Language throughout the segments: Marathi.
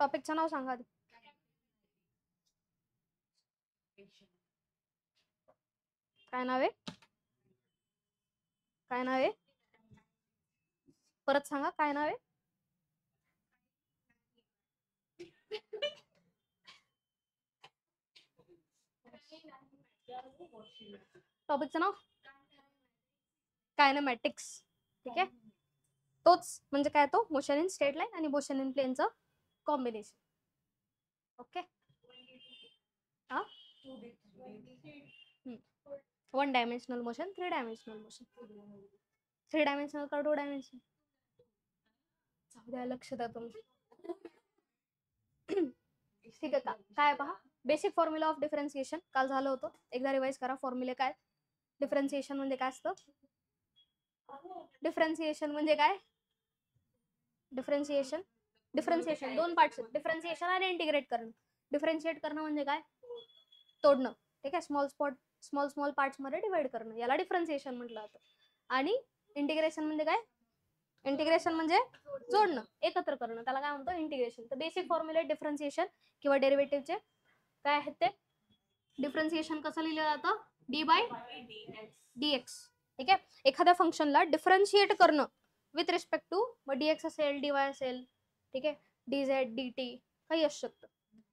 टॉपिकचं नाव सांगा आधी. काय नाव आहे? काय नाव आहे? परत सांगा, काय नाव आहे? टॉपिकचं नाव कायनेमॅटिक्स. ठीक आहे, तोच म्हणजे काय, तो मोशन इन स्ट्रेट लाईन आणि मोशन इन प्लेनचं कॉम्बिनेशन. ओके, हा, 1 dimensional motion, 3 dimensional motion. 3 dimensional का 2 डायमेन्शनल? जाऊ द्या, लक्ष द्या तुम्ही. ठीक आहे का? काय पहा, बेसिक फॉर्म्युला ऑफ डिफरन्सिएशन काल झालं होतं, एकदा रिवाइज करा. फॉर्म्युले काय? डिफरन्सिएशन म्हणजे काय असतं? डिफरन्सिएशन म्हणजे काय? डिफरन्सिएशन दोन पार्ट्स, डिफरन्सिएशन आणि इंटिग्रेट करणं. डिफरन्शिएट करणं म्हणजे काय? तोडणं. ठीक आहे, स्मॉल पार्ट्स मध्ये डिवाइड करणं, याला डिफरन्सिएशन म्हटलं जातं. आणि इंटिग्रेशन म्हणजे काय? इंटिग्रेशन म्हणजे जोडणं, एकत्र करणं, त्याला काय म्हणतो? इंटिग्रेशन. तर बेसिक फॉर्म्युले डिफरन्सिएशन किंवा डेरिव्हेटिव्हचे काय आहेत ते? डिफरन्सिएशन कसं लिहिलं जातं? D by dx. ठीक आहे, एखाद्या फंक्शनला डिफरन्शिएट करणं विथ रिस्पेक्ट टू, मग डीएक्स असेल, डीवाय असेल, ठीक आहे, डीझेड, डीटी, काही असू शकतं.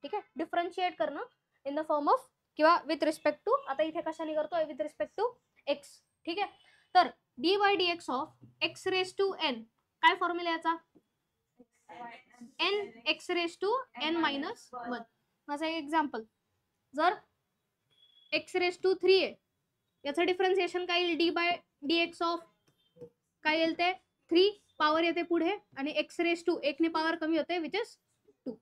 ठीक आहे, डिफरन्शिएट करणं इन द फॉर्म ऑफ किंवा विथ रिस्पेक्ट टू. आता इथे कशाने करतोय? With respect to x. ठीक आहे, तर d by dx of x raise to n, काय फॉर्म्युला याचा? N x raise to n minus 1. माझं एक एक्झाम्पल, जर एक्स रेस टू 3 आहे, याचं डिफरन्सिएशन काय येईल? डी बाय डीएक्स ऑफ काय येईल ते? 3 पॉवर येते पुढे आणि एक्स रेस टू 1 ने पॉवर कमी होते, विच इज 2,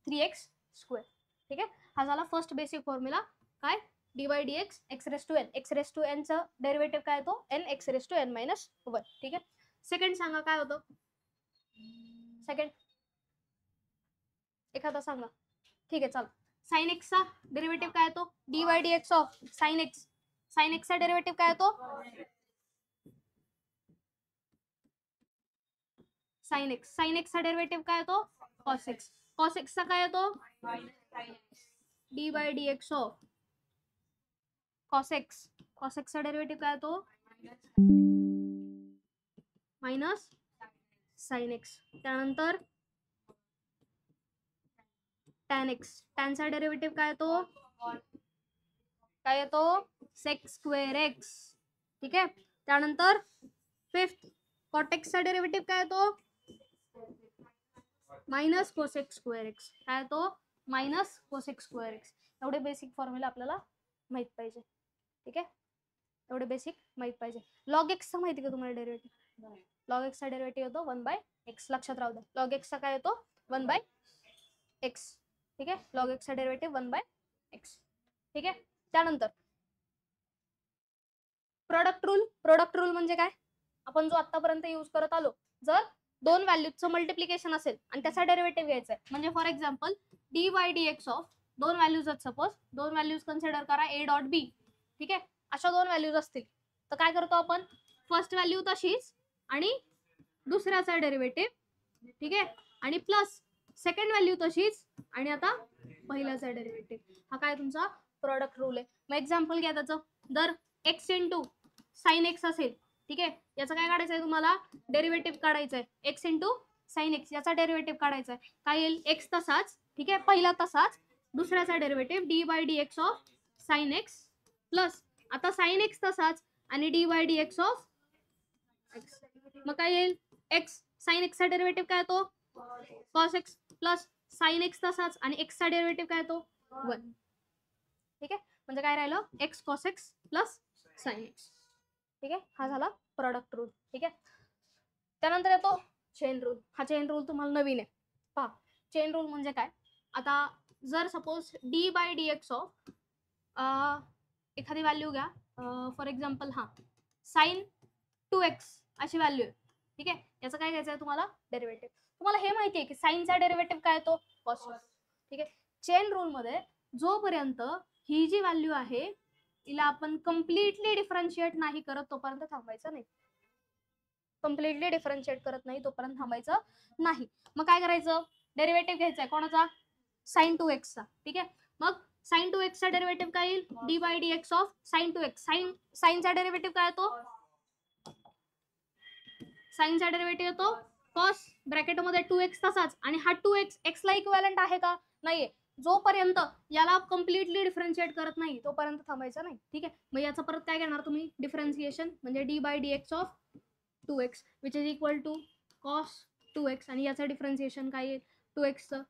3x स्क्वेअर. ठीक आहे, हा झाला फर्स्ट बेसिक फॉर्म्युला. काय? D by dx x raise to n. X raise to n चं डेरिव्हेटिव्ह काय येतो? N x raise to n minus 1. ठीक आहे, सेकंड सांगा काय होतं? सेकंड एखादा सांगा. ठीक आहे, चला. साइन एक्स चा डेरिव्हेटिव्ह काय येतो? D by dx of sine x. Sine x चा डेरिव्हेटिव्ह काय येतो? Sine x. साइन एक्स चा डेरिव्हेटिव्ह काय येतो? Cos x. कॉस एक्स चा काय येतो? D by dx of cos x. Cos x चा डेरिव्हेटिव्ह काय येतो? Minus sine x. त्यानंतर टॅन एक्स. टॅन चा डेरिव्हेटिव्ह काय येतो? काय येतो? Sec square x. ठीक आहे, त्यानंतर फिफ्थ कॉटेक्स चा डेरिव्हेटिव्ह काय येतो? Minus cosec square x. काय येतो? Minus cosec square x. एवढे बेसिक फॉर्म्युला आपल्याला माहित पाहिजे. ठीक आहे, एवढे बेसिक माहित पाहिजे. लॉग एक्स चा माहिती का तुम्हाला डेरिव्हेटिव्ह? लॉग एक्स चा डेरिव्हेटिव्ह येतो 1 बाय एक्स. लक्षात राहू द्या, लॉग एक्स चा काय येतो? 1 बाय एक्स. ठीक आहे, लॉग एक्स चा डेरिव्हेटिव्ह 1 बाय एक्स. ठीक आहे, त्यानंतर प्रोडक्ट रूल. प्रोडक्ट रूल म्हणजे काय? आपण जो आतापर्यंत यूज करत आलो, जर दोन व्हॅल्यूजचं मल्टिप्लिकेशन असेल आणि त्याचा डेरिव्हेटिव्ह घ्यायचा आहे, म्हणजे for example d by dx of दोन व्हॅल्यूज आहेत, सपोज दोन व्हॅल्यूज कन्सिडर करा ए डॉट बी. ठीक आहे, अशा दोन व्हॅल्यूज असतील तर काय करतो आपण? फर्स्ट व्हॅल्यू तशीच आणि दुसऱ्याचा डेरिव्हेटिव्ह. ठीक आहे, आणि प्लस सेकंड व्हॅल्यू तशीच आणि आता पहिल्याचा डेरिव्हेटिव्ह. हा काय तुमचा प्रोडक्ट रूल आहे. मग एक्झाम्पल घ्या त्याचं. जर एक्स इंटू साइन एक्स असेल, ठीक आहे, याचं काय काढायचं आहे तुम्हाला? डेरिव्हेटिव्ह काढायचं आहे. एक्स इंटू साइन एक्स, याचा डेरिव्हेटिव्ह काढायचा आहे. काय येईल? एक्स तसाच, ठीक आहे, पहिला तसाच, दुसऱ्याचा derivative d by dx of sine x plus आता साइन एक्स तसाच आणि d by dx of x. मग काय येईल? एक्स साइन एक्सचा डेरिव्हेटिव्ह काय येतो? Cos x plus sine x तसाच आणि एक्सचा डेरिव्हेटिव्ह काय येतो? 1. ठीक आहे, म्हणजे काय राहिलं? X cos x plus sine x. ठीक आहे, हा झाला प्रोडक्ट रूल. ठीक आहे, त्यानंतर येतो चेन रूल. हा चेन रूल तुम्हाला नवीन आहे. पहा, चेन रूल म्हणजे काय? आता जर suppose d by dx of एखादी व्हॅल्यू घ्या, फॉर एक्झाम्पल हा साइन 2x अशी व्हॅल्यू आहे. ठीक आहे, याचं काय घ्यायचं आहे तुम्हाला? डेरिव्हेटिव्ह. तुम्हाला हे माहिती आहे की साइनचा डेरिव्हेटिव्ह काय येतो? कॉस. ठीक आहे, चेन रूल मध्ये जोपर्यंत ही जी व्हॅल्यू आहे हिला आपण कम्प्लिटली डिफरन्शिएट नाही करत तोपर्यंत थांबायचं नाही. कम्प्लिटली डिफरन्शिएट करत नाही तोपर्यंत थांबायचं नाही. मग काय करायचं? डेरिव्हेटिव्ह घ्यायचा आहे कोणाचा, साइन 2x चा. ठीक आहे, मग साइन 2x चा डेरिव्हेटिव्ह काय येईल, d by d x of sine 2x. साइनचा डेरिव्हेटिव्ह काय येतो, साइनचा डेरिव्हेटिव्ह येतो कॉस ब्रॅकेटमध्ये 2x तसाच, आणि हा 2x x ला इक्विव्हॅलंट आहे का, नाहीये. जोपर्यंत याला कम्प्लिटली डिफरन्शिएट करत नाही तोपर्यंत थांबायचं नाही. ठीक आहे, मग याचं परत काय घेणार तुम्ही, डिफरन्शिएशन, म्हणजे d by d x of 2x which is equal to cos 2x, आणि याचं डिफरन्शिएशन काय येईल, 2x चं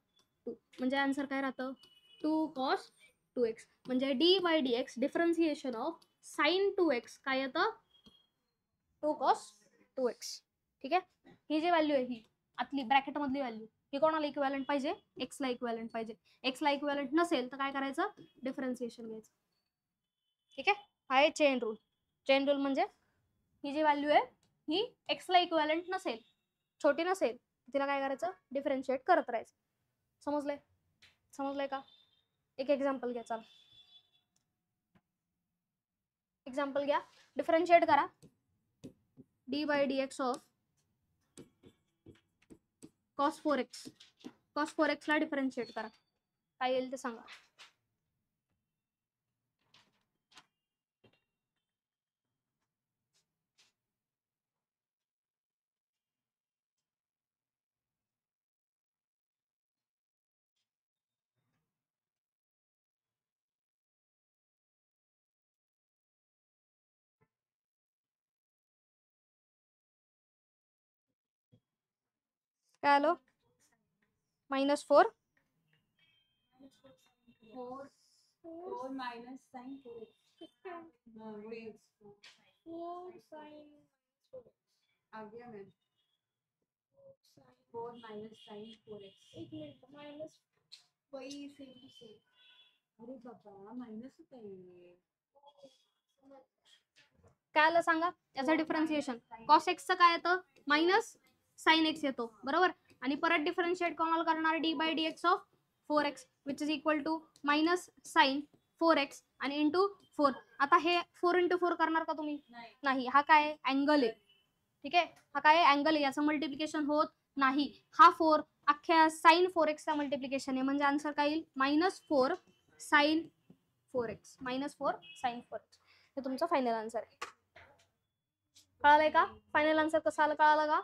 2, म्हणजे आन्सर काय राहतं 2 कॉस 2x. म्हणजे d by d x differentiation of sine 2x काय येतं, 2 कॉस 2x. ठीक आहे, ही जी व्हॅल्यू आहे ही आतली ब्रॅकेट मधली व्हॅल्यू ही कोणाला इक्विव्हॅलंट पाहिजे, एक्स ला इक्विव्हॅलंट पाहिजे. एक्स ला इक्विव्हॅलंट नसेल तर काय करायचं, डिफरन्शिएशन घ्यायचं. ठीक आहे, हा आहे चेन रूल. चेन रूल म्हणजे ही जी व्हॅल्यू आहे ही एक्स ला इक्विव्हॅलंट नसेल, छोटी नसेल, तिला काय करायचं, डिफरन्शिएट करत राहायचं. समजलंय, समजलंय का. एक एक्झाम्पल घ्या, चला एक्झाम्पल घ्या, डिफरन्शिएट करा d by d x of cos 4x. cos 4x ला डिफरन्शिएट करा, काय येईल ते सांगा. काय आलो, -4 4 minus sin 4x. 4 sin आ गया मैम, 4 minus sin 4x. एक मिनिट, माइनस वही सेम टू सेम. अरे बाबा माइनस होता है. काय आलं सांगा, याचं डिफरन्शिएशन cos x चं काय येतं, मायनस साइन x येतो, बरोबर. आणि परत डिफरन्शिएट कोणाला करणार, d by d x of 4x which is equal to minus sine 4x आणि इंटू 4. आता हे 4 इंटू 4 करणार का तुम्ही, नाही. हा काय अँगल आहे, ठीक आहे, हा काय अँगल आहे, याचं मल्टिप्लिकेशन होत नाही. हा 4 अख्ख्या साइन 4x चा मल्टिप्लिकेशन आहे, म्हणजे आन्सर काय येईल, -4 साइन 4x, -4 साइन 4x. हे तुमचं फायनल आन्सर आहे. कळालंय का, फायनल आन्सर कसं आलं, कळालं का.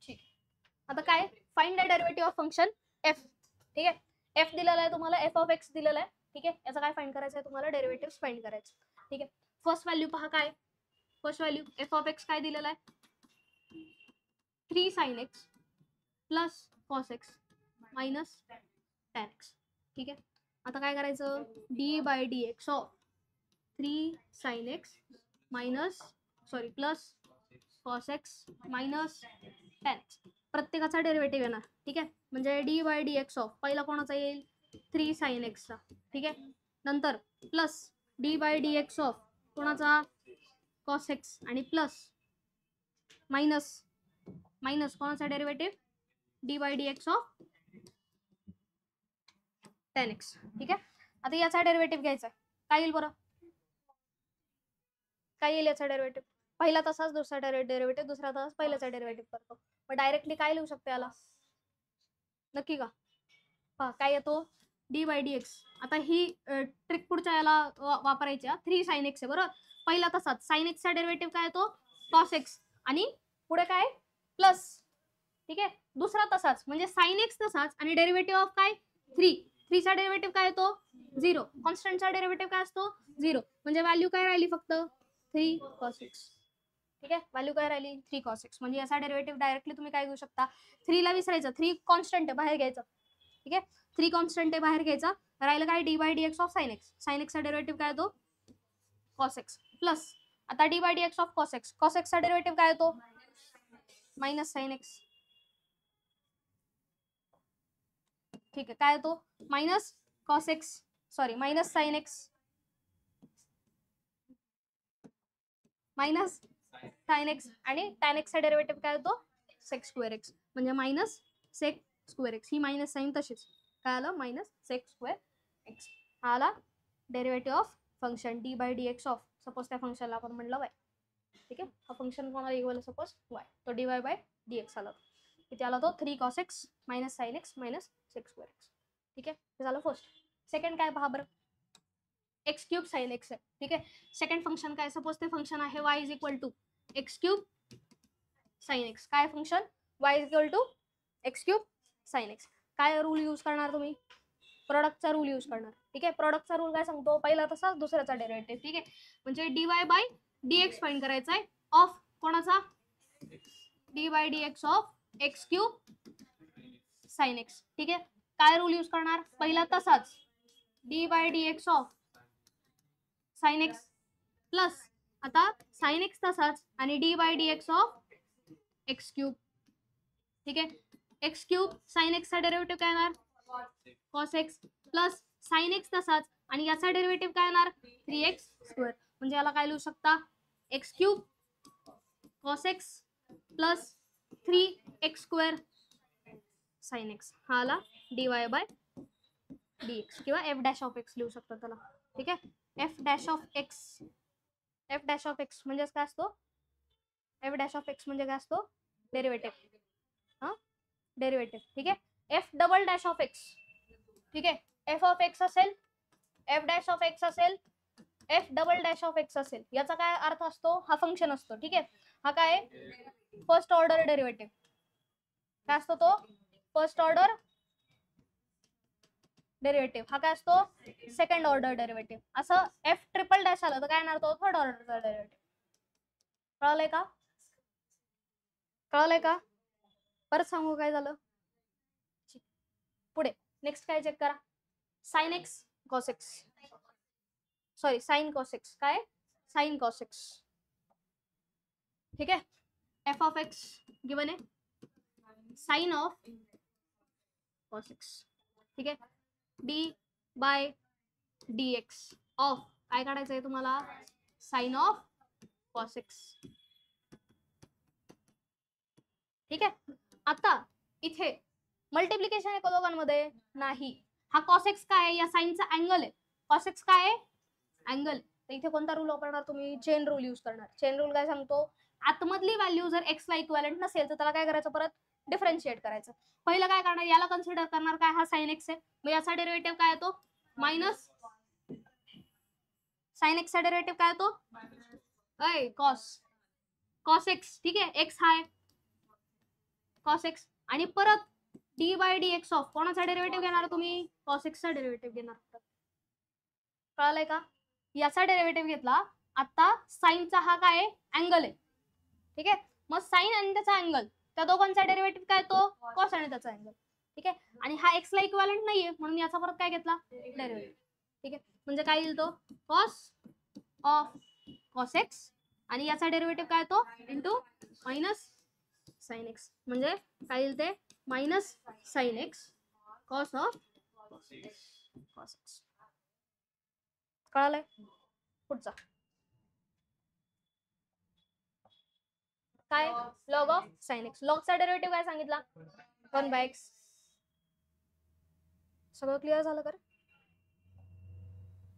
ठीक, आता काय, find the derivative of function F. ठीक आहे, एफ दिलेला आहे तुम्हाला, एफ ऑफ एक्स दिलेला आहे. ठीक आहे, याचं काय फाइंड करायचं आहे तुम्हाला, डेरिव्हेटिव्ह फाइंड करायचं. ठीक आहे, फर्स्ट व्हॅल्यू पहा, काय first value f of x काय दिलेला आहे, 3 sin x plus cos x minus tan x. ठीक आहे, आता काय करायचं, d by d x of 3 sin x plus cos x minus tan x. प्रत्येकाचा डेरिव्हेटिव्ह येणार. ठीक आहे, म्हणजे d by d x of पहिला कोणाचा येईल, 3 sin x चा. ठीक आहे, नंतर plus d by d x of कोणाचा, cos x, आणि प्लस मायनस कोणाचा derivative, d by d x of tan x. ठीक आहे, आता याचा डेरिव्हेटिव्ह घ्यायचा, काय येईल बरं, काय येईल याचा डेरिव्हेटिव्ह, पहिला तसाच दुसरा डेरिव्हेटिव्ह, दुसरा तसाच पहिल्याचा डेरिव्हेटिव्ह करतो. मग डायरेक्टली काय लिहू शकतो याला, नक्की का, पहा काय येतो, डी बाय डी एक्स. आता ही ट्रिक पुढच्या याला वापरायची, 3 sin x आहे बरोबर, पहिला तसाच sin x चा डेरिव्हेटिव्ह काय येतो, cos x, आणि पुढे काय प्लस. ठीक आहे, दुसरा तसाच म्हणजे sin x तसाच, आणि डेरिव्हेटिव्ह ऑफ काय 3 चा डेरिव्हेटिव्ह काय येतो 0, कॉन्स्टंटचा डेरिव्हेटिव्ह काय असतो 0, म्हणजे व्हॅल्यू काय राहिली फक्त 3 cos x. ठीक आहे, व्हॅल्यू काय राहिली 3 cos x. म्हणजे याचा डेरिव्हेटिव्ह डायरेक्टली तुम्ही काय घेऊ शकता, 3 ला विसरायचं, 3 कॉन्स्टंट आहे बाहेर घ्यायचं. ठीक आहे, 3 कॉन्स्टंट आहे बाहेर घ्यायचा, राहिलं काय d by d x of sine x. Sine एक्सचा डेरिव्हेटिव्ह काय येतो cos x प्लस, आता d by d x of cos x, cos x चा डेरिव्हेटिव्ह काय येतो मायनस साइन एक्स. ठीक आहे, काय येतो minus cos x, sorry minus sine x minus sine x, आणि tan x चा डेरिव्हेटिव्ह काय येतो sec स्क्वेअर x, म्हणजे मायनस sec स्क्वेअर x. ही मायनस साइन तशीच, काय आलं मायनस sec स्क्वेअर x. हा आला derivative of function d by d x of, suppose त्या फंक्शनला आपण म्हणलं y. ठीक आहे, हा फंक्शन कोणाला इक्वल सपोज y, तो dy बाय डी एक्स आला. किती आला तो 3 cos x minus sine x minus 6 square x. ठीक आहे, हे झालं फर्स्ट. सेकंड काय पहा बरं, एक्स क्यूब साइन एक्स आहे. ठीक आहे, सेकंड फंक्शन काय, सपोज ते फंक्शन आहे y is equal to x cube sine x. काय function, y is equal to x cube sine x. काय रूल यूज करणार तुम्ही, प्रोडक्टचा रूल यूज करणार. ठीक आहे, प्रोडक्टचा रूल काय सांगतो, पहिला तसा दुसऱ्याचा डेरिव्हेटिव्ह. ठीक आहे, म्हणजे dy बाय dx फाइंड करायचा आहे ऑफ कोणाचा, dy by dx of x cube sine x. ठीक आहे, काय रूल यूज करणार, पहिला तसाच d by dx of sine x plus आता साइन एक्स तसाच आणि d by dx of x cube. ठीक आहे, एक्स क्यूब साइन एक्सचा डेरिव्हेटिव्ह काय येणार, cos x plus sine x तसाच आणि याचा डेरिव्हेटिव्ह काय येणार 3x स्क्वेअर. म्हणजे याला काय लिहू शकता, x cube cos x plus 3x square sine x. हा आला dy बाय dx किंवा f डॅश ऑफ x लिहू शकता त्याला. ठीक आहे, f dash of x, f dash of x म्हणजे काय असतो, f डॅश ऑफ x म्हणजे काय असतो, डेरिव्हेटिव्ह. हा, डेरिव्हेटिव्ह. ठीक आहे, f double dash of x. ठीक आहे, f ऑफ x असेल, f डॅश ऑफ x असेल, f double dash of x असेल. याचा काय अर्थ असतो, हा फंक्शन असतो. ठीक आहे, हा काय फर्स्ट ऑर्डर डेरिव्हेटिव्ह. काय असतो तो, फर्स्ट ऑर्डर डेरिव्हेटिव्ह. हा काय असतो, सेकंड ऑर्डर डेरिव्हेटिव्ह. असं f ट्रिपल डॅश आलं तर काय येणार, तो थर्ड ऑर्डरचा डेरिव्हेटिव्ह. कळलंय का, कळलंय का, परत सांगू काय झालं. पुढे नेक्स्ट काय चेक करा, sine x cos x, sorry sine cos x. काय, साइन कॉस एक्स. ठीक आहे, एफ ऑफ एक्स गिवन आहे साइन ऑफ कॉस एक्स. ठीक आहे, d by d x of काय काढायचं आहे तुम्हाला, साइन ऑफ कॉस एक्स. ठीक आहे, आता इथे मल्टिप्लिकेशन आहे का दोघांमध्ये, नाही. हा cos x काय आहे, या साइनचा अँगल आहे. cos x काय आहे, अँगल. तर इथे कोणता रूल वापरणार तुम्ही, चेन रूल यूज करणार. चेन रूल काय सांगतो, आतमधली व्हॅल्यू जर x ला इक्विव्हॅलेंट नसेल तर त्याला काय करायचं, परत डिफरन्शिएट करायचं. पहिलं काय करणार, याला कन्सिडर करणार काय, हा साइन x आहे, मग याचा डेरिव्हेटिव्ह काय येतो मायनस साइन x चा डेरिव्हेटिव्ह काय येतो, cos x. ठीक आहे, x हाय cos x आणि परत डी बाय dx ऑफ कोणाचा डेरिव्हेटिव्ह घेणार तुम्ही, cos x चा डेरिव्हेटिव्ह घेणार. कळलंय का, याचा डेरिव्हेटिव्ह घेतला. आता साइनचा हा काय अँगल आहे. ठीक आहे, मग साइन आणि त्याचा अँगल, त्या दोघांचा डेरिव्हेटिव्ह काय तो cos आणि त्याचा अँगल. ठीक आहे, आणि हा x ला इक्विव्हॅलेंट नाहीये म्हणून याचा परत काय घेतला, डेरिव्हेटिव्ह. ठीक आहे, म्हणजे काय येईल तो cos ऑफ cos x आणि याचा डेरिव्हेटिव्ह काय तो इंटू मायनस साइन एक्स. म्हणजे काय येईल ते minus sine x cos of cos x. कळालंय, पुढचा काय, लॉग ऑफ साइन एक्स. लॉगचा डेरिव्हेटिव्ह काय सांगितला, 1/x. सगळं क्लिअर झालं का रे,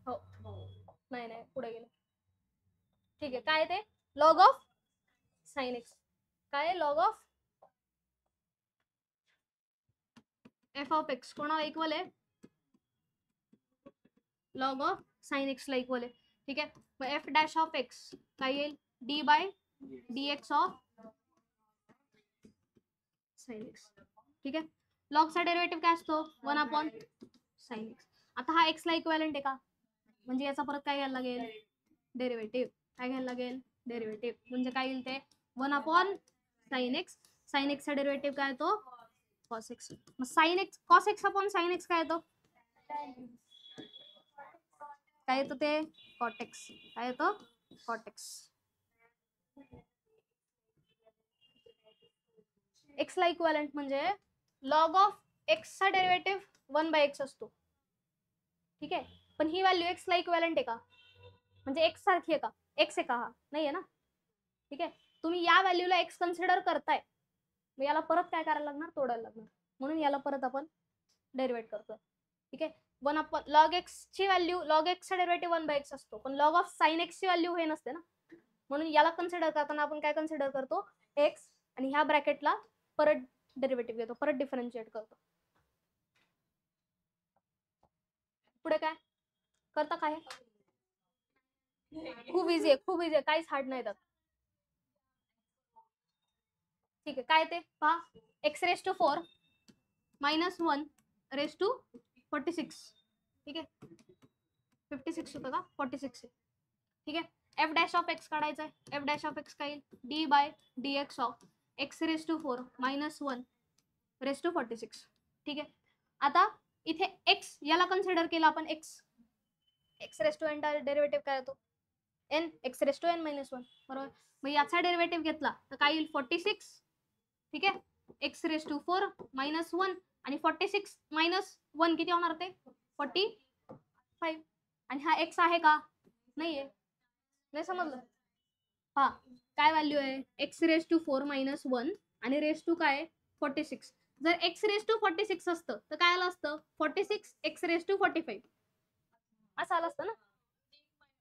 हो नाही नाही पुढे गेलं. ठीक आहे, काय ते लॉग ऑफ साइन एक्स. काय log of F of x कोणाला इक्वल आहे, लॉग ऑफ साइन एक्स ला इक्वल आहे. ठीक आहे, मग एफ डॅश ऑफ एक्स काय येईल, d by dx of sine x. ठीक आहे, लॉगचा डेरिव्हेटिव्ह काय असतो 1/sin x. आता हा x ला इक्विव्हॅलेंट आहे का, म्हणजे याचा परत काय घ्यायला लागेल, डेरिव्हेटिव्ह. काय घ्यायला लागेल, डेरिव्हेटिव्ह. म्हणजे काय येईल ते 1/sin x. साइन x चा डेरिव्हेटिव्ह काय येतो cos x. मग sin x cos x upon sin x काय येतो, काय येतो ते cot x. काय येतो cot x. x ला इक्विव्हॅलेंट म्हणजे लॉग ऑफ x चा डेरिव्हेटिव्ह 1/x असतो. ठीक आहे, पण ही व्हॅल्यू x ला इक्विव्हॅलेंट आहे का, म्हणजे x सारखी आहे का, x आहे का, हा नाही आहे ना. ठीक आहे, तुम्ही या व्हॅल्यूला x कन्सिडर करताय, मग याला परत काय करायला लागणार, तोडायला लागणार. म्हणून याला परत आपण डेरिव्हेट करतोय. ठीक आहे, लॉग एक्स ची व्हॅल्यू, लॉग एक्स चा डेरिव्हेटिव्ह 1/x असतो, पण लॉग ऑफ साइन एक्स ची व्हॅल्यू हे नसते ना. म्हणून याला कन्सिडर करताना आपण काय कन्सिडर करतो, x आणि ह्या ब्रॅकेटला परत डेरिव्हेटिव्ह घेतो, परत डिफरन्शिएट करतो. पुढे काय करता, काय खूप इझी आहे, खूप इझी आहे, काहीच हार्ड नाही त्यात. ठीक आहे, काय ते पहा, x⁴ -1 रेस टू 46. ठीक आहे, 56 होतं का, 46 आहे. ठीक आहे, f' काढायचं आहे. f' काय येईल, d/dx of x⁴ -1 raise to 46. ठीक आहे, आता इथे x याला कन्सिडर केला आपण, x⁴n डेरिव्हेटिव्ह काय होतो, n x⁴n -1 बरोबर. मग याचा डेरिव्हेटिव्ह घेतला तर काय येईल, 46. ठीक आहे, x⁴ -1 आणि 46 - 1 किती होणार ते 45. आणि हा x आहे का, नाहीये, नाही समजलं. हा काय व्हॅल्यू आहे, x⁴ -1 आणि रेस टू काय 46. जर x⁴ 46 असतं तर काय आलं असतं, 46 x⁴ 45 असं आलं असतं ना,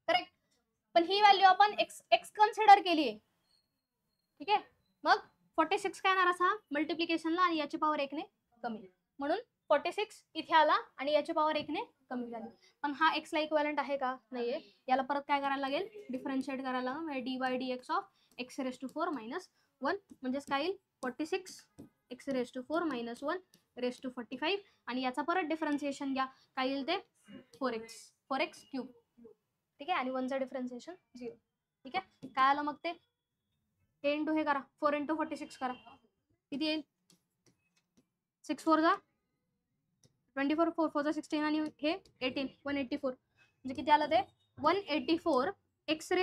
करेक्ट. पण ही व्हॅल्यू आपण x कन्सिडर केली आहे. ठीक आहे, मग 46 काय येणार असा मल्टिप्लिकेशनला आणि याची पॉवर 1 ने कमी, म्हणून 46 इथे आला आणि याची पॉवर 1 ने कमी झाली. पण हा x ला इक्विव्हॅलेंट आहे का, नाहीये. याला परत काय करायला लागेल, डिफरन्शिएट करायला लागेल, म्हणजे d/dx ऑफ x⁴ -1 म्हणजेच काय येईल, 46 x⁴ -1 रेस टू 45 आणि याचा परत डिफरन्शिएशन घ्या, काय येईल ते 4x3. ठीक आहे, आणि 1चं डिफरन्शिएशन 0. ठीक आहे, काय आलं मग ते, हे इंटू हे करा, 4 × 46 करा, किती येईल, 6 4 जा 24, 4 4 जा 16 आणि हे 18, 184. म्हणजे किती आलं ते 184 x⁴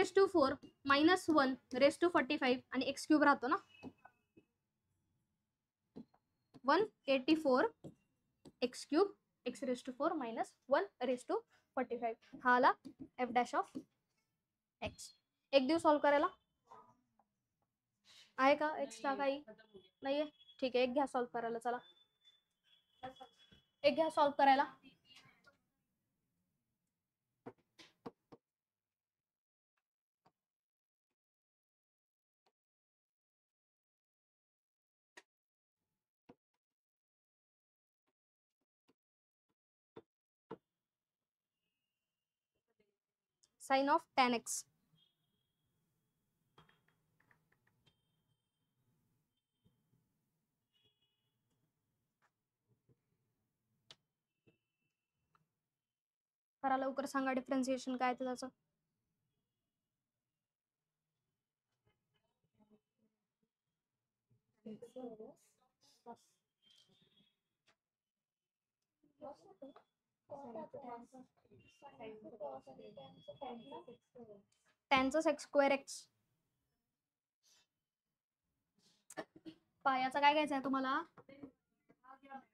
-1 रेस टू 45 आणि x³ राहतो ना, 184 x³ x⁴ -1 रेस टू 45. हा आला f'(x). एक दिवस सॉल्व्ह करायला आहे का एक्स्ट्रा काही, नाहीये. ठीक आहे, एक घ्या सॉल्व्ह करायला, चला एक घ्या सॉल्व्ह करायला. Sine of tan x. करा लवकर, सांगा डिफरन्शिएशन काय ते त्याचं. टॅनचं sec²x. याचा काय घ्यायचा आहे तुम्हाला,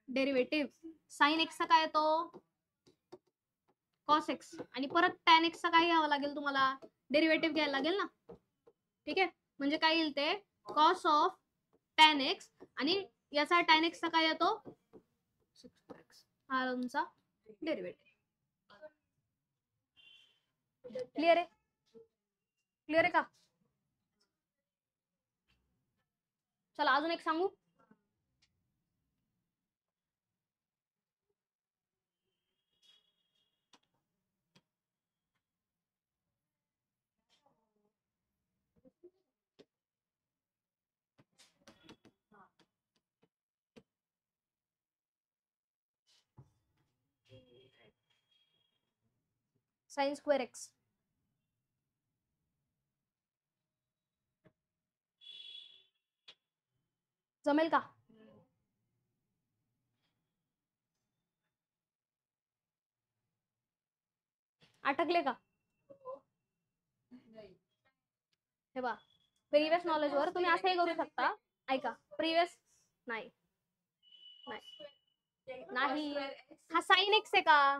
डेरिव्हेटिव्ह. साइन एक्सचा काय येतो, cos x, आणि परत tan x चा काय घ्यावं लागेल तुम्हाला, डेरिव्हेटिव्ह घ्यायला लागेल ना. ठीक आहे, म्हणजे काय येईल ते cos ऑफ tan x आणि याचा tan x चा काय येतो, हा तुमचा डेरिव्हेटिव्ह. क्लिअर आहे, क्लिअर आहे का. चला अजून एक सांगू, sin²x. जमेल का, अटकले का. हे बा, प्रिव्हियस नॉलेज वर तुम्ही असंही करू शकता, ऐका, प्रिव्हियस नाही नाही, हा साइन एक्स आहे का,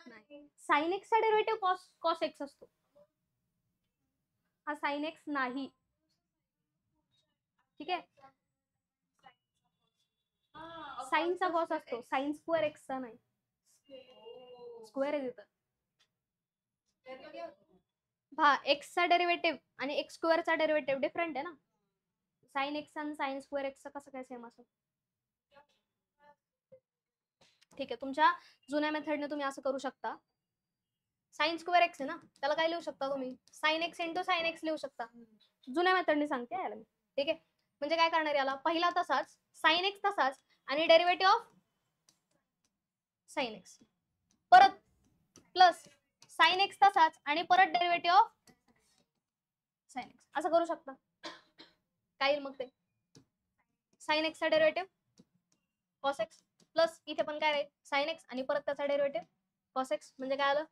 नाही, साइन एक्स चा डेरिव्हेटिव्ह cos x असतो, हा साइन एक्स नाही. ठीक आहे, साइनचा cos असतो, sin²x चा नाही, स्क्वेअर आहे तिथं. पहा, x चा डेरिव्हेटिव्ह आणि x² चा डेरिव्हेटिव्ह डिफरंट आहे ना. sin x आणि sin²x कसं काय सेम असं, ठीक आहे, तुमच्या जुन्या मेथडने तुम्ही असं करू शकता. साइन स्क्वेअर एक्स आहे ना, त्याला काय लिहू शकता तुम्ही, sine x into sine x लिहू शकता. जुन्या मेथडने सांगते याला मी. ठीक आहे, म्हणजे काय करणार याला, पहिला तसाच साइन एक्स तसाच आणि डेरिव्हेटिव्ह ऑफ साइन एक्स, परत प्लस साइन एक्स तसाच आणि परत डेरिव्हेटिव्ह ऑफ साइन एक्स, असं करू शकता. काय येईल मग ते, साइन एक्सचा डेरिव्हेटिव्ह कॉस एक्स प्लस इथे पण काय राहील साइन एक्स आणि परत त्याचा डेरिव्हेटिव्ह कॉस एक्स, म्हणजे काय आलं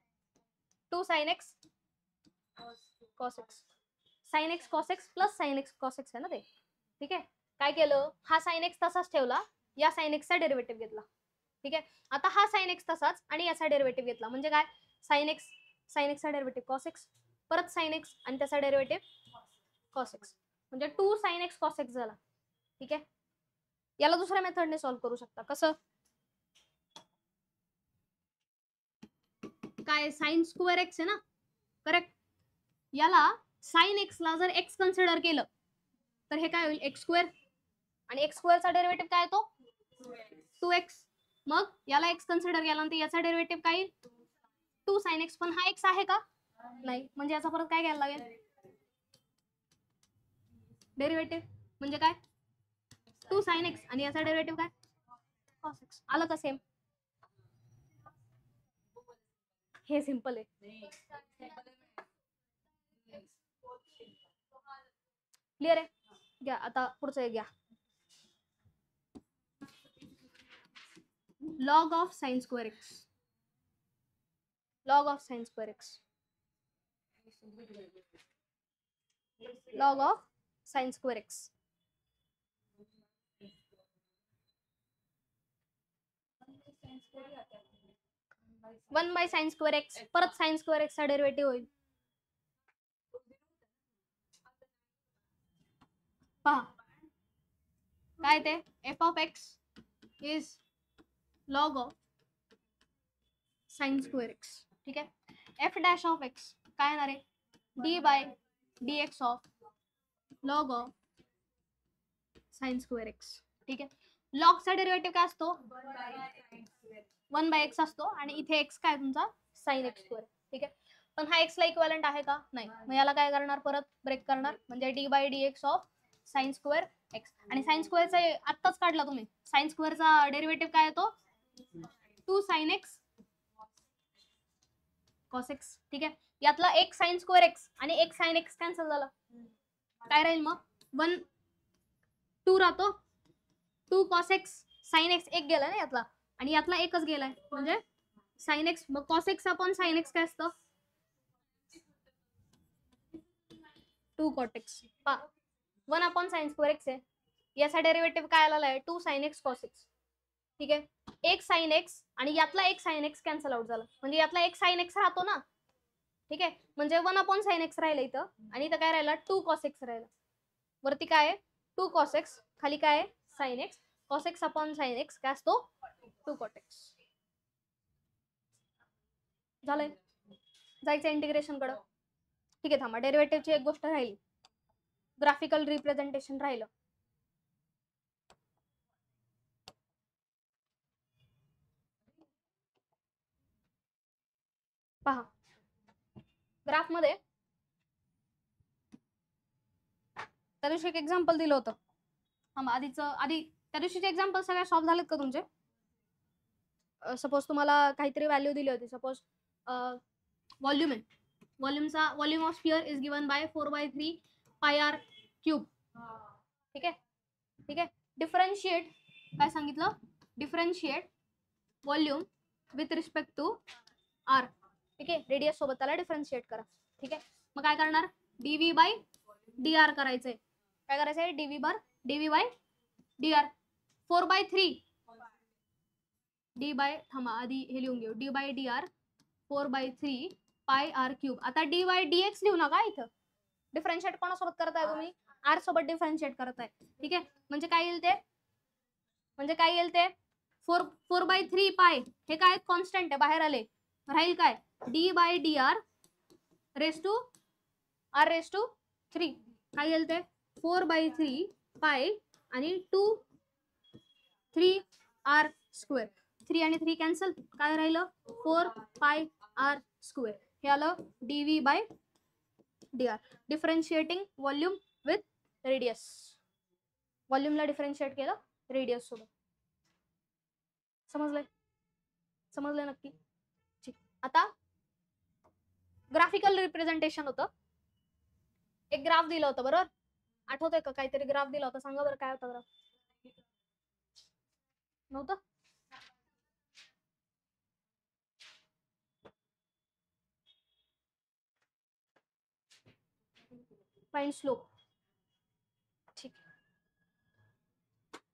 2 sin x cos x. sin x cos x plus sin x cos x आहे ना ते. ठीक आहे, काय केलं, हा sin x तसाच ठेवला, या sin x चा डेरिव्हेटिव्ह घेतला. ठीक आहे, आता हा sin x तसाच आणि याचा डेरिव्हेटिव्ह घेतला, म्हणजे काय sin x चा डेरिव्हेटिव्ह cos x, परत sin x आणि त्याचा डेरिव्हेटिव्ह cos x, म्हणजे 2 sin x cos x झाला. ठीक आहे, याला दुसऱ्या मेथडने सॉल्व्ह करू शकता. कसं, काय साइन स्क्वेअर एक्स आहे ना, करेक्ट, याला साइन एक्स ला जर एक्स कन्सिडर केलं तर हे काय होईल एक्स स्क्वेअर, आणि एक्स स्क्वेअरचा डेरिव्हेटिव्ह काय येतो 2x. मग याला एक्स कन्सिडर केल्यानंतर याचा डेरिव्हेटिव्ह काय येईल 2 sin x, पण हा एक्स आहे का नाही, म्हणजे याचा परत काय घ्यायला लागेल डेरिव्हेटिव्ह, म्हणजे काय 2 sin x आणि याचा डेरिव्हेटिव्ह काय cos x. आलं का सेम, हे सिंपल आहे. क्लिअर आहे, घ्या आता पुढचं एक घ्या, log of sin square x. log of sin square x, log of sin square x. One by sine square x, परत साइन स्क्वेअर एक्स चा डेरिव्हेटिव्ह होईल. पहा काय ते f of x is log of sine square x. ठीक आहे, एफ डॅश ऑफ एक्स काय येणार आहे d by d x of log of sine square x. ठीक आहे, लॉगचा डेरिव्हेटिव्ह काय असतो 1 बाय एक्स असतो, आणि इथे एक्स काय तुमचा साइन एक्स स्क्वेअर. ठीक आहे, पण हा एक्स ला इक्विव्हॅलेंट आहे का नाही, मग याला काय करणार परत ब्रेक करणार, म्हणजे d by d x of sine square x. आणि साइन स्क्वेअरचा आत्ताच काढला तुम्ही, साइन स्क्वेअरचा डेरिव्हेटिव्ह काय येतो 2 sin x cos x. ठीक आहे, यातला एक साइन स्क्वेअर एक्स आणि एक साइन एक्स कॅन्सल झाला, काय राहील मग 1 2 राहतो, 2 cos x sin x एक गेला ना यातला, आणि यातला एकच गेलाय म्हणजे sin x. मग cos x upon sin x काय असतं 2 cot x. 1 upon sin square x आहे, याचा डेरिव्हेटिव्ह काय आलेला आहे 2 sin x cos x. ठीक आहे, एक sin x आणि यातला एक sin x कॅन्सल आउट झाला, म्हणजे यातला एक sin x राहतो ना. ठीक आहे, म्हणजे 1 अपॉन sin x राहिलं इथं, आणि इथं काय राहिला 2 cos x राहिला. वरती काय आहे 2 cos x, खाली काय आहे sin x. cos x upon sin x काय असतो 2 cot x. झालंय, जायचं इंटिग्रेशन कडे. ठीक आहे, थांबा, डेरिव्हेटिव्हची एक गोष्ट राहिली, ग्राफिकल रिप्रेझेंटेशन राहिलं. पहा ग्राफ मध्ये त्या दिवशी एक एक्झाम्पल दिलं होतं, आधी त्या दिवशीचे एक्झाम्पल सगळे सॉल्व्ह झालेत का तुमचे. सपोज तुम्हाला काहीतरी व्हॅल्यू दिली होती, सपोज व्हॉल्यूम आहे, volume of sphere is given by 4/3 pi r cube. ठीक आहे, ठीक आहे, डिफरन्शिएट काय सांगितलं, differentiate volume with respect to r. ठीक आहे, रेडियस सोबत त्याला डिफरन्शिएट करा. ठीक आहे, मग काय करणार डीव्ही बाय डी आर करायचंय, काय करायचंय dv by d r. 4/3 d by, थांबा आधी हे लिहून घेऊ, D by d r 4/3 pi r cube. आता डी बाय डी एक्स लिहू नका, इथं डिफरन्शिएट कोणासोबत करताय तुम्ही आर सोबत डिफरन्शिएट करताय. ठीक आहे, म्हणजे काय येईल ते 4/3 पाय, हे काय कॉन्स्टंट आहे बाहेर आले, राहील काय d by d r raise to 3. काय येईल ते 4/3 पाय आणि 2 3 आर स्क्वेअर. 3 आणि 3 कॅन्सल, काय राहिलं 4 पाय आर स्क्वेअर, हे आलं dv by dr. Differentiating volume with radius, व्हॉल्यूमला डिफरन्शिएट केलं रेडियस सोबत. समजलंय? समजलंय नक्की? ठीक. आता ग्राफिकल रिप्रेझेंटेशन होतं, एक ग्राफ दिलं होतं बरोबर, आठवतंय का? काहीतरी ग्राफ दिला होता, सांगा बरं काय होता ग्राफ? नव्हतं? Find slope. ठीक.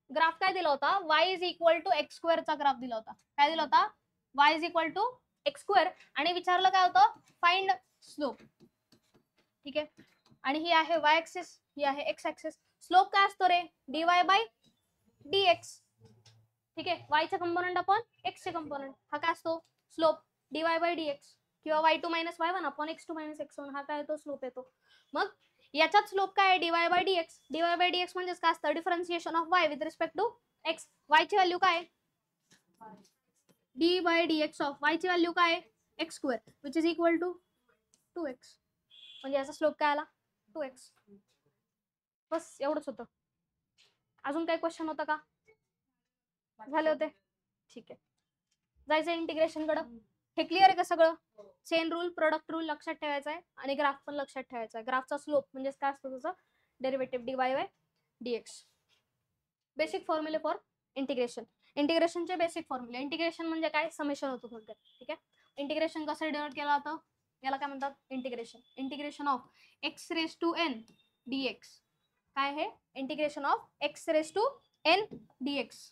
ग्राफ काय दिला होता? y is equal to x square चा ग्राफ दिला होता. काय दिला होता? y is equal to x square आणि विचारलं काय होतं? Find slope. ठीक आहे. आणि ही आहे y ऍक्सिस, ही आहे x ऍक्सिस. स्लोप काय असतो रे? dy by dx. ठीक आहे. y चे कंपोनंट अपॉन x चे कंपोनंट, हा काय असतो? स्लोप dy बाय dx किंवा y2 minus y1 upon x2 minus x1, हा काय येतो? स्लोप येतो. मग याचाच स्लोप काय आहे? dy by dx. dy by dx म्हणजे काय असतं? Differentiation of y with respect to x. y ची व्हॅल्यू काय आहे? dy by dx of y ची व्हॅल्यू काय आहे? x square which is equal to 2x. म्हणजे याचा स्लोप काय आला? 2x. बस एवढंच होतं. अजून काही क्वेश्चन होता का? झाले होते? ठीक आहे. जायचं इंटिग्रेशन कडे. हे क्लिअर आहे का सगळं? चेन रूल, प्रोडक्ट रूल लक्षात ठेवायचा आहे आणि ग्राफ पण लक्षात ठेवायचा आहे. ग्राफचा स्लोप म्हणजे काय असतो? त्याचं derivative dy by dx. Basic फॉर्म्युले फॉर इंटिग्रेशन. इंटिग्रेशनचे बेसिक फॉर्म्युले. इंटिग्रेशन म्हणजे काय? समेशन होतो थोडक्यात. ठीक आहे. इंटिग्रेशन कसं डिनोट केलं जातं? याला काय म्हणतात? Integration. Integration of x raise to n dx. काय आहे? Integration of x raise to n dx.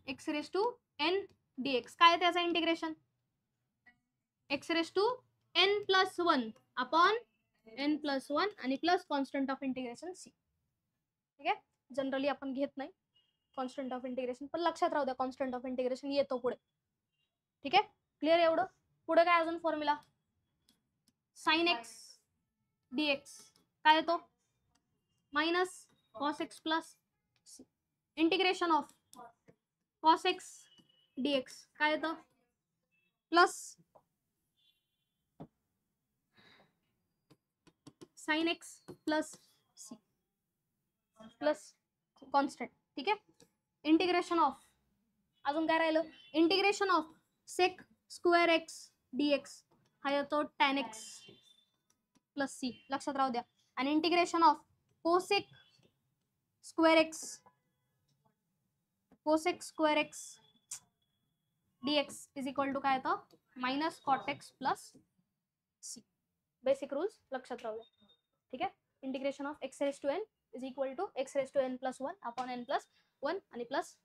x raise to n dx. काय आहे त्याचं integration? x raise to n plus 1 upon n plus 1 आणि plus constant of integration c. ठीक आहे. जनरली आपण घेत नाही कॉन्स्टंट ऑफ इंटिग्रेशन, पण लक्षात राहू द्या कॉन्स्टंट ऑफ इंटिग्रेशन येतो पुढे. ठीक आहे. क्लिअर एवढं? पुढे काय अजून फॉर्म्युला? साइन x dx काय येतो? Minus cos x plus c. Integration of cos x dx काय येतं? Plus sine x plus c plus constant. ठीक आहे. इंटिग्रेशन ऑफ अजून काय राहिलं? Integration of sec square x dx हा येतो tan x प्लस सी. लक्षात राहू द्या. आणि integration of cosec square x dx is equal to काय येतं? Minus cot x plus c. Basic rules लक्षात राहू द्या. ठीक आहे. Integration of x raise to n is equal to x raise to n plus 1 upon n plus 1 आणि प्लस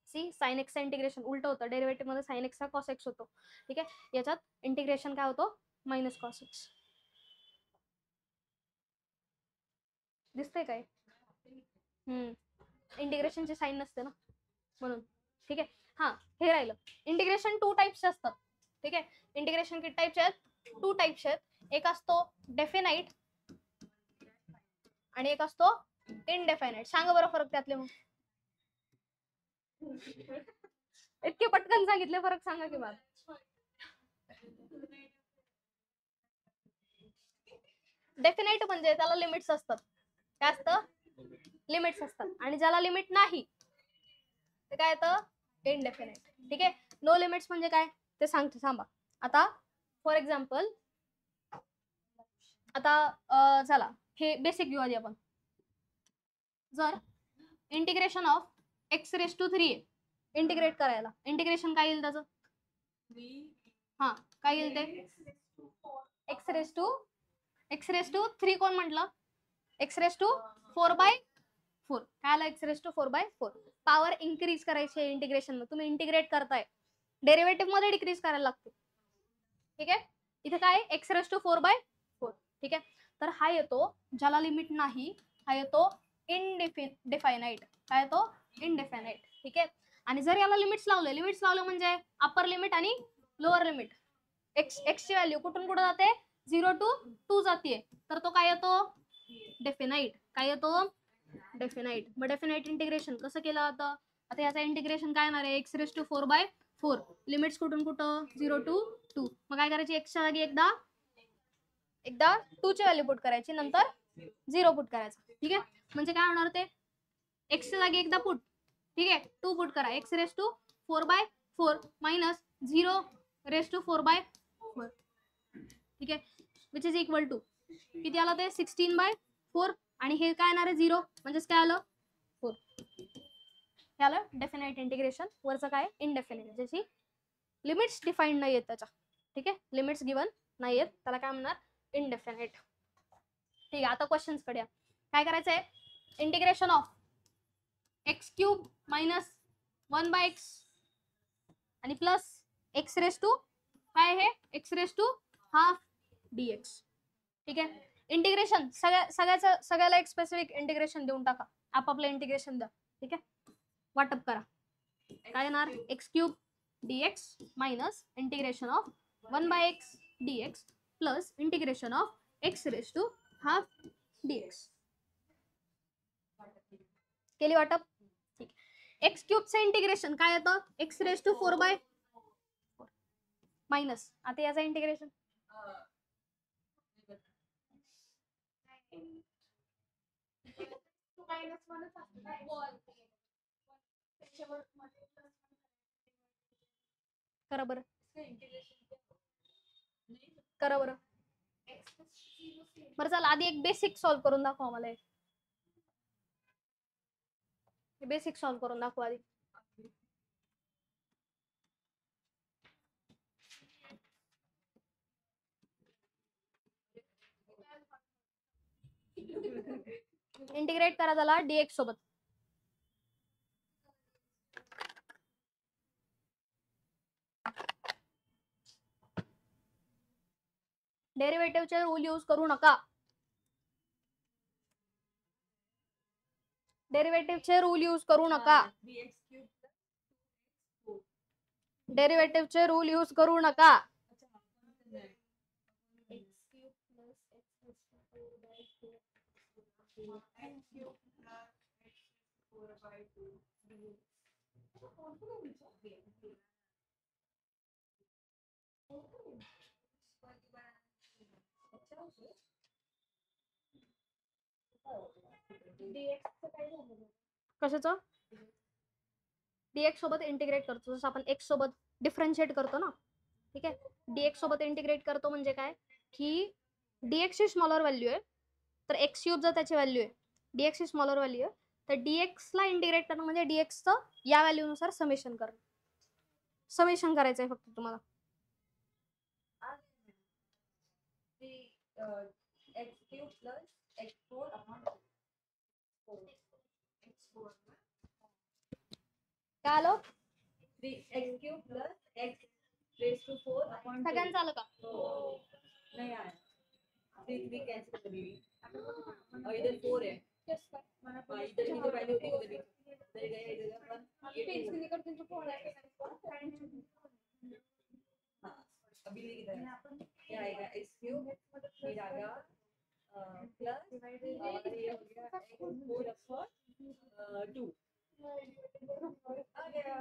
सी. साइन एक्सचं इंटिग्रेशन उलट होतं, डेरिव्हेटिव्ह मध्ये साइन एक्सचा कॉस एक्स होतो. ठीक आहे. याच्यात इंटिग्रेशन काय होतो? Minus cos x. दिसतंय काय? इंटिग्रेशनची साइन नसते ना म्हणून. ठीक आहे. हा, हे राहिलं. इंटिग्रेशन 2 टाइप्सचे असतात. ठीक आहे. इंटिग्रेशन किती टाइपचे आहेत? 2 टाइप्सचे आहेत. एक असतो डेफिनाइट आणि एक असतो इनडेफिनाइट. सांगा बरं फरक त्यातले. मग इतके पटकन सांगितले, फरक सांगा की मला. डेफिनाइट म्हणजे त्याला लिमिट्स असतात. काय असतं? लिमिट्स असतात. आणि ज्याला लिमिट नाही ते काय येतं? इनडेफिनाइट. ठीक आहे. नो लिमिट्स म्हणजे काय ते सांगते, थांबा. आता फॉर एक्झाम्पल, आता चला हे बेसिक घेऊ आधी आपण. जर integration of x raise to 3 integrate करायला, इंटिग्रेशन काय येईल त्याचं? हा, काय येईल ते? एक्स रेस टू 3 कोण म्हटलं? X raise to 4 by 4. काय आलं? X raise to 4 by 4. Power increase करायची आहे इंटिग्रेशन. तुम्ही इंटिग्रेट करताय, डेरिव्हेटिव्ह मध्ये डिक्रीज करायला लागते. ठीक आहे. इथे काय? X raise to 4 by 4. ठीक आहे. तर हा येतो ज्याला लिमिट नाही, हा येतो इनडेफिनाइट. काय येतो? इनडेफिनाइट. ठीक आहे. आणि जर याला लिमिट्स लावले म्हणजे अप्पर लिमिट आणि लोअर लिमिट. एक्स ची व्हॅल्यू कुठून कुठे जाते? 0 to 2 जाते. तर तो काय येतो? डेफिनाइट. काय येतो? डेफिनाइट. मग डेफिनाइट इंटिग्रेशन कसं केलं जातं? आता याचं इंटिग्रेशन काय येणार आहे, x⁴/4 लिमिट्स कुठून कुठं 0 to 2. मग काय करायची, x च्या जागी एकदा 2 ची व्हॅल्यू पुट करायची, नंतर 0 पुट करायचं. ठीक आहे, म्हणजे काय होणार ते, x च्या जागी एकदा पुट, ठीक आहे, 2 पुट करा, x⁴/4 मायनस 0⁴/4. ठीक आहे, विच इज इक्वल टू किती आलं ते 16/4 आणि हे काय येणार आहे 0 म्हणजेच काय आलं 4. हे आलं डेफिनेट इंटिग्रेशन. वरचं काय इनडेफिनेट, ज्याची लिमिट्स डिफाईन्ड नाही आहेत त्याच्या. ठीक आहे, लिमिट्स गिवन नाही आहेत त्याला काय म्हणणार इनडेफिनेट. ठीक आहे, आता क्वेश्चन्स कडे काय करायचं आहे, integration of x³ minus 1/x आणि प्लस x⁻² काय हे x⁻½ dx. ठीक आहे, इंटिग्रेशन सगळ्याला एक स्पेसिफिक इंटिग्रेशन देऊन टाका, आपापलं इंटिग्रेशन द्या. ठीक आहे, वाटप करा. काय येणार x³ dx minus integration of 1/x dx plus integration of x⁻² dx. केली वाटप. ठीक, x³ चे इंटिग्रेशन काय येतं x⁻⁴/4 मायनस, आता याचं इंटिग्रेशन करा बरं, करा बरं. बरं चला, आधी एक बेसिक सॉल्व करून दाखवा मला. बेसिक सॉल्व करून दाखवा आधी. इंटिग्रेट करा त्याला dx सोबत. डेरिव्हेटिव्हचे रूल यूज करू नका. डेरिव्हेटिव्हचे रूल यूज करू नका. डेरिव्हेटिव्हचे रूल यूज करू नका. कशाचं dx सोबत इंटिग्रेट करतो, जसं आपण x सोबत डिफरन्शिएट करतो ना. ठीक आहे, dx सोबत इंटिग्रेट करतो म्हणजे काय की dx ची स्मॉलर व्हॅल्यू आहे, तर x³ जर त्याची व्हॅल्यू आहे, dx ची स्मॉलर व्हॅल्यू आहे, तर dx ला इंटिग्रेट करणं म्हणजे dx चं या व्हॅल्यू नुसार समेशन करणं. समेशन करायचं आहे फक्त तुम्हाला. x³ plus x4 upon काय आलं, x³ plus x⁻⁴ upon 2. सगळ्यांचं आलं का. नहीं आया, 3 कैंसिल कर दी और इधर 4 है, इधर की जो वैल्यू थी उधर गया, इधर 1 हाँ, अभी लिख इधर क्या आएगा x³ फिर आएगा प्लस और ये हो गया x4 upon 2 आ गया.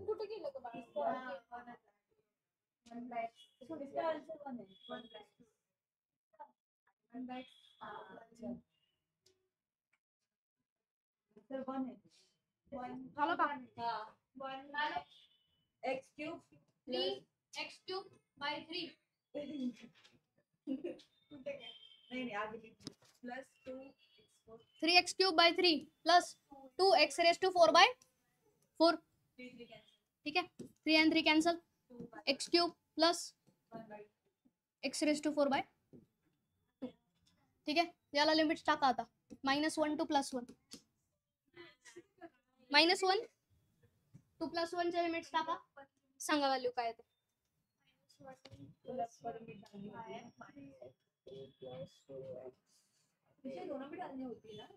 कुठे गेलं का बाळा. झालं का. x³ 3x³ नहीं आगे plus 2x4 3x³ plus 2x⁻⁴/4. ठीक आहे, 3 and 3 cancel, x³ plus x⁻⁴/2. ठीक आहे, याला लिमिट्स टाका आता, -1 to +1, -1 to +1 च्या लिमिट्स टाका, सांगा व्हॅल्यू काय येते. विषय 2 मिनिट आली होती ना.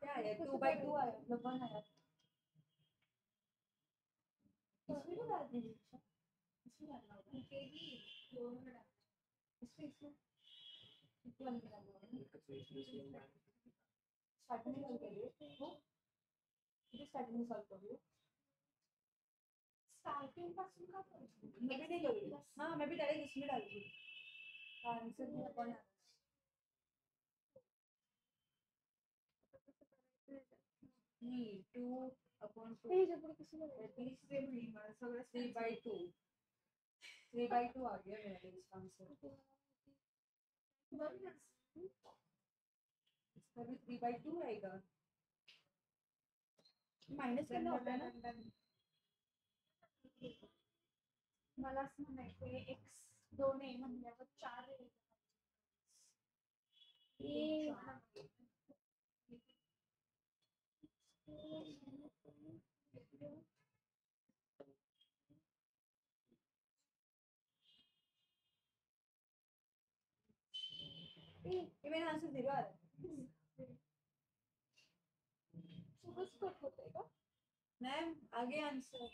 क्या है 2/2 आया मतलब 1 आया. इसमें तो डाल दीजिए. इसमें डालना होगा. इसमें इक्वल में डालना होगा. स्टार्टिंग में सॉल्व करिए. इसे स्टार्टिंग में सॉल्व करिए. स्टार्टिंग पासून का मैं भी नहीं करूँगी. हाँ मैं भी डायरेक्ट इसमें डालूंगी. आंसर भी अपन नहीं 2/2 3/2 3/2 आ गया मेरा इसका आंसर. इसका भी 3/2 आएगा. माइनस करना होता है ना. मला असं म्हणायचंय एक्स 2 आहे म्हणल्यावर 4 आहे. ये मेरा आंसर 0 आ रहा है. सुबह कट होतंय का? मैम आगे आंसर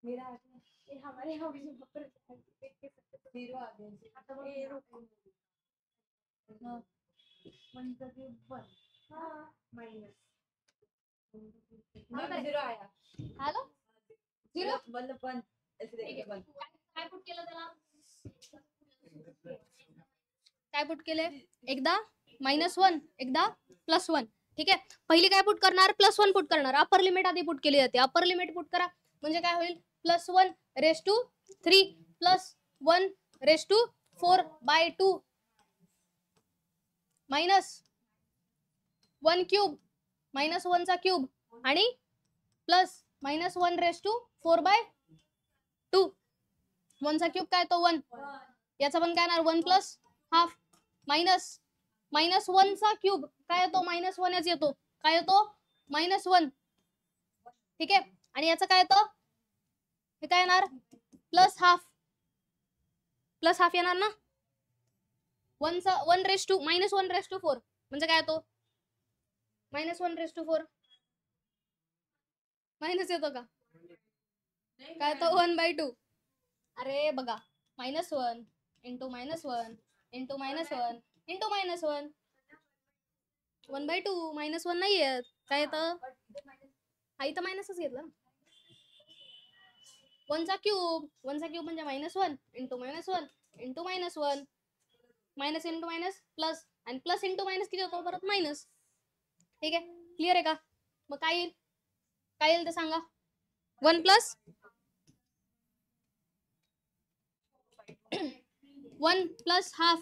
मेरा आ गया. ये हमारे यहाँ भी ऊपर देख के सकते हो. 0 आ गया. आता मग ये रुको. हाँ 1 चा क्यूब 1. हां माइनस. मैम 0 आया. आलं 0 मतलब 1 ऐसे देखिए 1. काय पुट केलं त्याला काय पुट केले एकदा -1 एकदा +1. ठीक आहे पहिली काय पुट करणार +1 पुट करणार. अपर लिमिट आधी पुट केली जाते. अपर लिमिट पुट करा म्हणजे काय होईल +1 raise to 3 +1 raise to 4/2 -1 cube -1 चा क्यूब आणि प्लस -1 रेस टू 4/2. 1 चा क्यूब काय तो 1. याचा पण काय येणार 1 + हाफ मायनस -1 चा क्यूब काय येतो -1च येतो. काय येतो -1. ठीक आहे आणि याचं काय येतं हे काय येणार +1/2 येणार ना. 1 रेस टू -1 रेस टू 4 म्हणजे काय येतो -1 रेस टू 4 मायनस येतो का काय तो 1/2. अरे बघा -1 इंटू -1 इंटू -1 इंटू -1 1/2 -1 नाही येत काय येतं हा इथं मायनसच घेतलं ना. 1 चा क्यूब म्हणजे -1 into -1 into -1 minus into minus plus आणि प्लस इंटू मायनस किती होतो परत मायनस. ठीक आहे क्लिअर आहे का. मग काय येईल ते सांगा. 1 + 1 + हाफ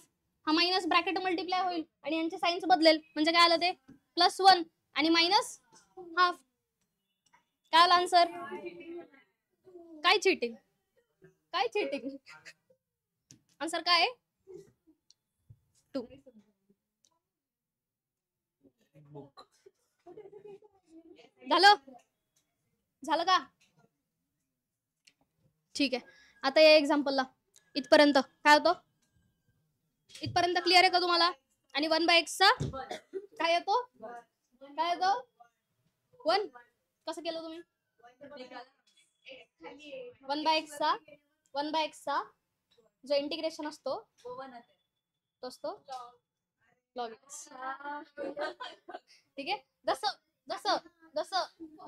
हा मायनस ब्रॅकेट मल्टिप्लाय होईल आणि यांचे साइन्स बदलेल म्हणजे काय आलं ते +1 आणि -हाफ. काय आलं आन्सर. काय चीटिंग आन्सर काय आहे 2. झालं का ठीक आहे. आता या एक्झाम्पलला इथपर्यंत काय होतं इथपर्यंत क्लिअर आहे का तुम्हाला. आणि 1/x चा काय येतो 1 कसं केलं तुम्ही 1/x चा जो इंटिग्रेशन असतो तो असतो log x. ठीक आहे जसं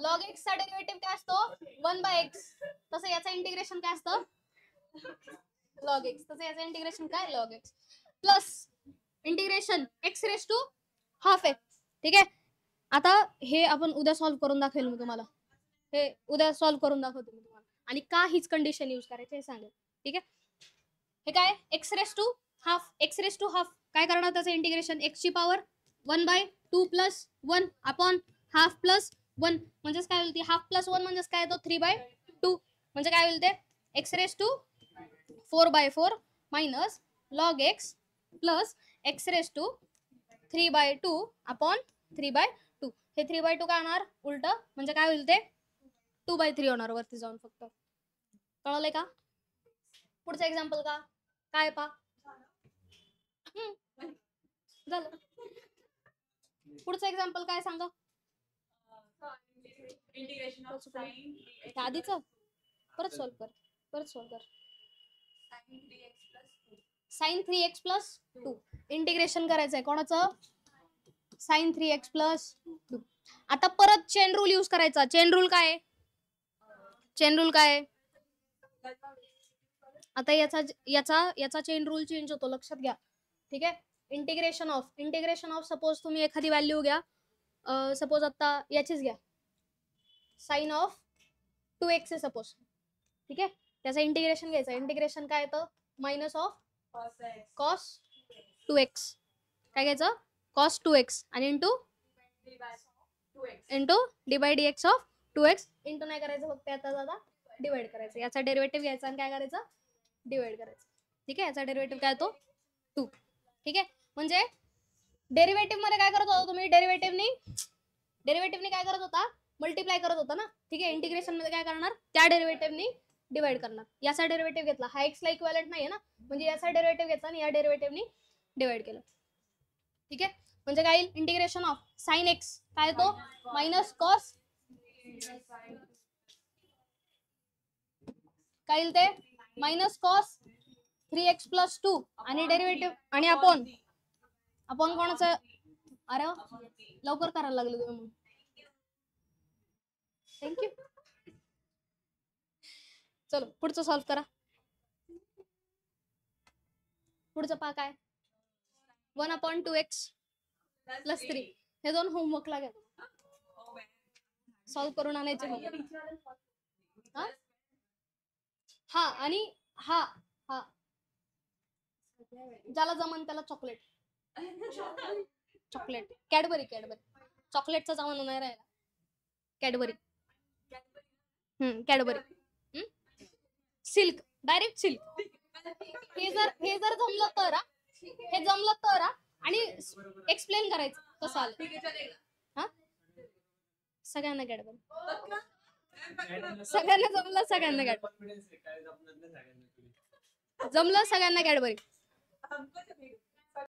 log x चा डेरिव्हेटिव्ह काय असतो 1/x तसं याचं इंटिग्रेशन काय असतं log x. तसं याचं इंटिग्रेशन काय log x plus integration x raise to half आहे. ठीक आहे आता हे आपण उद्या सॉल्व्ह करून दाखवेल मी तुम्हाला. हे उद्या सॉल्व्ह करून दाखवते मी तुम्हाला आणि का हीच कंडिशन यूज करायची हे सांगेल. ठीक आहे हे काय x रेस टू हाफ काय करणार त्याचं इंटिग्रेशन x ची पॉवर 1/2 + 1 अपॉन हाफ + 1 म्हणजेच काय होईल ती हाफ + 1 म्हणजेच काय येतो 3/2 म्हणजे काय होईल ते x raise to 4/4 minus log x plus x raise to 3/2 upon 3/2. हे 3/2 काय होणार उलट, म्हणजे काय होईल ते 2/3 होणार वरती जाऊन. फक्त कळलंय का? पुढचं एक्झाम्पल का काय पा झालं. पुढचं एक्झाम्पल काय सांगा. इंटिग्रेशन ऑफ साइन त्या आधीच परत सॉल्व कर. साइन 3x प्लस 2 इंटिग्रेशन करायचंय कोणाचं, साइन 3x प्लस 2. आता परत चेन रूल यूज करायचा. चेन रूल काय आहे? आता याचा चेन रूल चेंज होतो, लक्षात घ्या. ठीक आहे. इंटिग्रेशन ऑफ सपोज तुम्ही एखादी व्हॅल्यू घ्या, सपोज आता याचीच घ्या, साइन ऑफ 2x आहे सपोज. ठीक आहे. त्याचं इंटिग्रेशन घ्यायचं. इंटिग्रेशन काय येतं, मायनस ऑफ कॉस 2x. काय घ्यायचं, कॉस 2x आणि into d/dx of 2x. Into नाही करायचं, फक्त आता डिवाइड करायचं. याचा डेरिव्हेटिव्ह घ्यायचा आणि काय करायचं, डिवाइड करायचं. ठीक आहे. याचा डेरिव्हेटिव्ह काय येतो 2. ठीक आहे. म्हणजे डेरिव्हेटिव्ह मध्ये काय करत होता तुम्ही, डेरिव्हेटिव्हने काय करत होता, मल्टिप्लाय करत होता ना. ठीक आहे. इंटिग्रेशन मध्ये काय करणार, त्या डेरिव्हेटिव्हनी डिवाइड करणार. याचा डेरिव्हेटिव्ह घेतला, हा x ला इक्विव्हॅलेंट नाहीये ना, म्हणजे याचा डेरिव्हेटिव्ह घेतला आणि या डेरिव्हेटिव्हनी डिवाइड केलं. ठीक आहे. म्हणजे काय येईल, इंटिग्रेशन ऑफ साइन x काय येतो, मायनस कॉस काय येईल ते मायनस कॉस 3x प्लस 2 आणि डेरिव्हेटिव्ह आणि अपॉन कोणाचं. अरे लवकर करायला लागले तुम्ही. थँक्यू. चलो पुढचं सॉल्व करा. पुढचं पहा काय, 1/2x प्लस 3. हे दोन होमवर्क लागेल, सॉल्व करून आणायचे. हा आणि हा हा ज्याला जमन त्याला चॉकलेट कॅडबरी चॉकलेटचा जमाना नाही राहिला. Cadbury silk, direct silk. हे जर जमलं तर आणि एक्सप्लेन करायचं कसं आलं. हा सगळ्यांना कॅडबरी, सगळ्यांना जमलं, सगळ्यांना कॅडबरी जमलं, सगळ्यांना कॅडबरी.